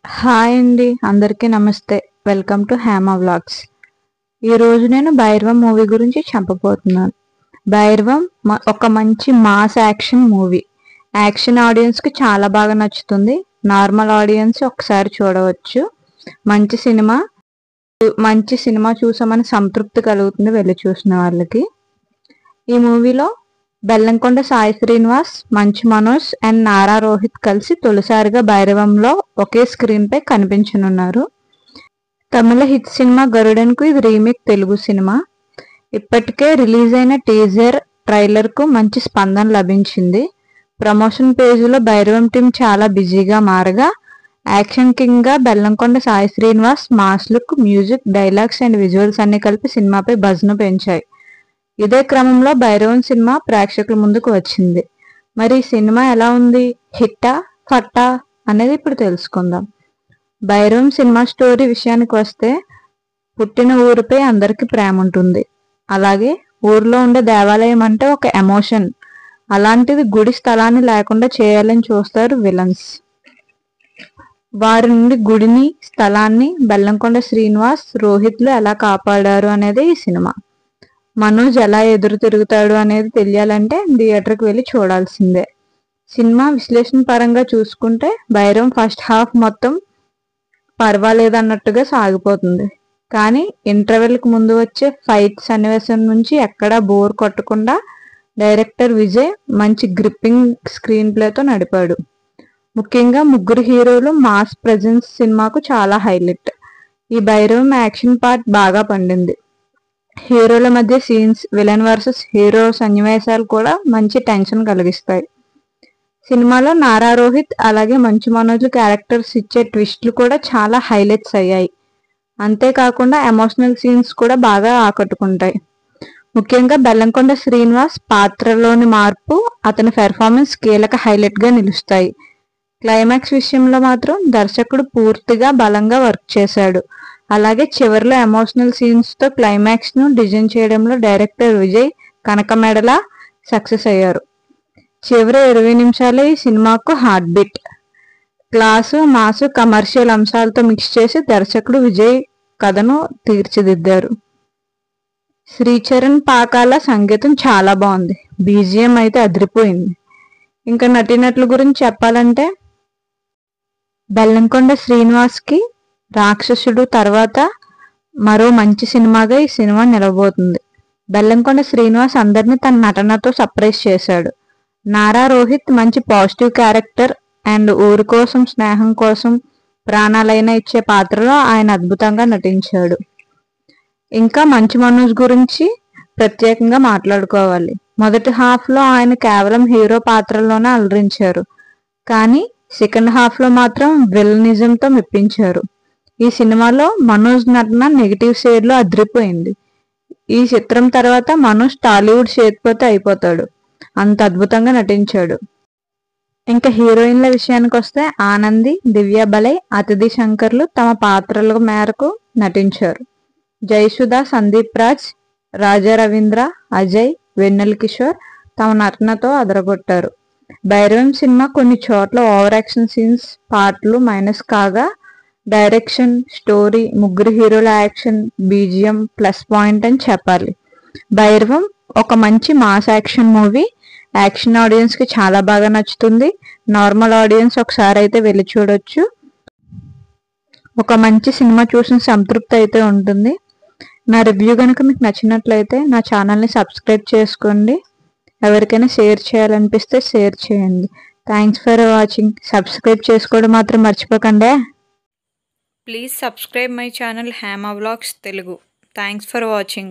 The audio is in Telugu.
హాయ్ అండి, అందరికీ నమస్తే. Welcome to Hema vlogs. ఈరోజు నేను భైరవం మూవీ గురించి చెప్పబోతున్నాను. భైరవం ఒక మంచి మాస్ యాక్షన్ మూవీ. యాక్షన్ ఆడియన్స్కి చాలా బాగా నచ్చుతుంది. నార్మల్ ఆడియన్స్ ఒకసారి చూడవచ్చు. మంచి సినిమా చూసామని సంతృప్తి కలుగుతుంది వెళ్ళి చూసిన వాళ్ళకి. ఈ మూవీలో బెల్లంకొండ సాయి శ్రీనివాస్, మంచు మనోజ్ అండ్ నారా రోహిత్ కలిసి తొలిసారిగా భైరవంలో ఒకే స్క్రీన్ పై కనిపించనున్నారు. తమిళ హిట్ సినిమా గరుడన్కు ఇది రీమేక్ తెలుగు సినిమా. ఇప్పటికే రిలీజ్ అయిన టీజర్, ట్రైలర్ కు మంచి స్పందన లభించింది. ప్రమోషన్ పేజీలో భైరవం టీం చాలా బిజీగా మారగా, యాక్షన్ కింగ్ గా Bellamkonda Sai Srinivas mass look, music, dialogues and visuals అన్ని కలిపి సినిమాపై బజ్ను పెంచాయి. ఇదే క్రమంలో భైరవం సినిమా ప్రేక్షకుల ముందుకు వచ్చింది. మరి ఈ సినిమా ఎలా ఉంది, హిట్టా ఫట్టా అనేది ఇప్పుడు తెలుసుకుందాం. భైరవం సినిమా స్టోరీ విషయానికి వస్తే, పుట్టిన ఊరిపై అందరికీ ప్రేమ ఉంటుంది. అలాగే ఊర్లో ఉండే దేవాలయం అంటే ఒక ఎమోషన్. అలాంటిది గుడి స్థలాన్ని లేకుండా చేయాలని చూస్తారు విలన్స్. వారి నుండి గుడిని, స్థలాన్ని బెల్లంకొండ శ్రీనివాస్, రోహిత్లు ఎలా కాపాడారు అనేది ఈ సినిమా. మనోజ్ ఎలా ఎదురు తిరుగుతాడు అనేది తెలియాలంటే థియేటర్కి వెళ్ళి చూడాల్సిందే. సినిమా విశ్లేషణ పరంగా చూసుకుంటే భైరవం ఫస్ట్ హాఫ్ మొత్తం పర్వాలేదన్నట్టుగా సాగిపోతుంది. కానీ ఇంటర్వెల్కి ముందు వచ్చే ఫైట్ సన్నివేశం నుంచి ఎక్కడా బోర్ కొట్టకుండా డైరెక్టర్ విజయ్ మంచి గ్రిప్పింగ్ స్క్రీన్ ప్లేతో నడిపాడు. ముఖ్యంగా ముగ్గురు హీరోలు మాస్ ప్రెజెన్స్ సినిమాకు చాలా హైలైట్. ఈ భైరవం యాక్షన్ పార్ట్ బాగా పండింది. హీరోల మధ్య సీన్స్, విలన్ వర్సెస్ హీరో సన్నివేశాలు కూడా మంచి టెన్షన్ కలిగిస్తాయి. సినిమాలో నారా రోహిత్ అలాగే మంచు మనోజ్ క్యారెక్టర్స్ ఇచ్చే ట్విస్ట్లు కూడా చాలా హైలైట్స్ అయ్యాయి. అంతేకాకుండా ఎమోషనల్ సీన్స్ కూడా బాగా ఆకట్టుకుంటాయి. ముఖ్యంగా బెల్లంకొండ శ్రీనివాస్ పాత్రలోని మార్పు, అతని పెర్ఫార్మెన్స్ కీలక హైలైట్ గా నిలుస్తాయి. క్లైమాక్స్ విషయంలో మాత్రం దర్శకుడు పూర్తిగా బలంగా వర్క్ చేశాడు. అలాగే చివరిలో ఎమోషనల్ సీన్స్ తో క్లైమాక్స్ ను డిజైన్ చేయడంలో డైరెక్టర్ విజయ్ కనకమెడలా సక్సెస్ అయ్యారు. చివరి 20 నిమిషాలే ఈ సినిమాకు heart beat. Class, mass, commercial అంశాలతో మిక్స్ చేసి దర్శకుడు విజయ్ కథను తీర్చిదిద్దారు. శ్రీచరణ్ పాకాల సంగీతం చాలా బాగుంది. బీజిఎం అయితే అదిరిపోయింది. ఇంకా నటీనటుల గురించి చెప్పాలంటే, బెల్లంకొండ శ్రీనివాస్ కి రాక్షసుడు తర్వాత మరో మంచి సినిమాగా ఈ సినిమా నిలవబోతుంది. బెల్లంకొండ శ్రీనివాస్ అందరినీ తన నటనతో సర్ప్రైజ్ చేశాడు. నారా రోహిత్ మంచి పాజిటివ్ క్యారెక్టర్ అండ్ ఊరి కోసం, స్నేహం కోసం ప్రాణాలైనా ఇచ్చే పాత్రలో ఆయన అద్భుతంగా నటించాడు. ఇంకా మంచు మనోజ్ గురించి ప్రత్యేకంగా మాట్లాడుకోవాలి. మొదటి హాఫ్ లో ఆయన కేవలం హీరో పాత్రలోనే అలరించారు. కానీ సెకండ్ హాఫ్ లో మాత్రం విలనిజంతో మెప్పించారు. ఈ సినిమాలో మనోజ్ నటన నెగిటివ్ షేడ్ లో అదిరిపోయింది. ఈ చిత్రం తర్వాత మనోజ్ టాలీవుడ్ చేతిపోతే అయిపోతాడు, అంత అద్భుతంగా నటించాడు. ఇంకా హీరోయిన్ల విషయానికి వస్తే, ఆనంది, దివ్య బలై, అతిథి శంకర్లు తమ పాత్రల మేరకు నటించారు. జయసుధ, సందీప్ రాజ్, రాజా రవీంద్ర, అజయ్, వెన్నెల కిషోర్ తమ నటనతో అదరగొట్టారు. భైరవం సినిమా కొన్ని చోట్ల ఓవర్ యాక్షన్ సీన్స్, పాటలు మైనస్ కాగా, డైరెక్షన్, స్టోరీ, ముగ్గురు హీరోల యాక్షన్, బీజిఎం ప్లస్ పాయింట్ అని చెప్పాలి. భైరవం ఒక మంచి mass action movie. Action audience కి చాలా బాగా నచ్చుతుంది. నార్మల్ ఆడియన్స్ ఒకసారి అయితే వెళ్ళి చూడొచ్చు. ఒక మంచి సినిమా చూసిన సంతృప్తి అయితే ఉంటుంది. నా రివ్యూ కనుక మీకు నచ్చినట్లయితే నా ఛానల్ని సబ్స్క్రైబ్ చేసుకోండి. ఎవరికైనా షేర్ చేయాలనిపిస్తే షేర్ చేయండి. Thanks for watching. సబ్స్క్రైబ్ చేసుకోవడం మాత్రం మర్చిపోకండి. Please subscribe my channel Hema Vlogs Telugu. Thanks for watching.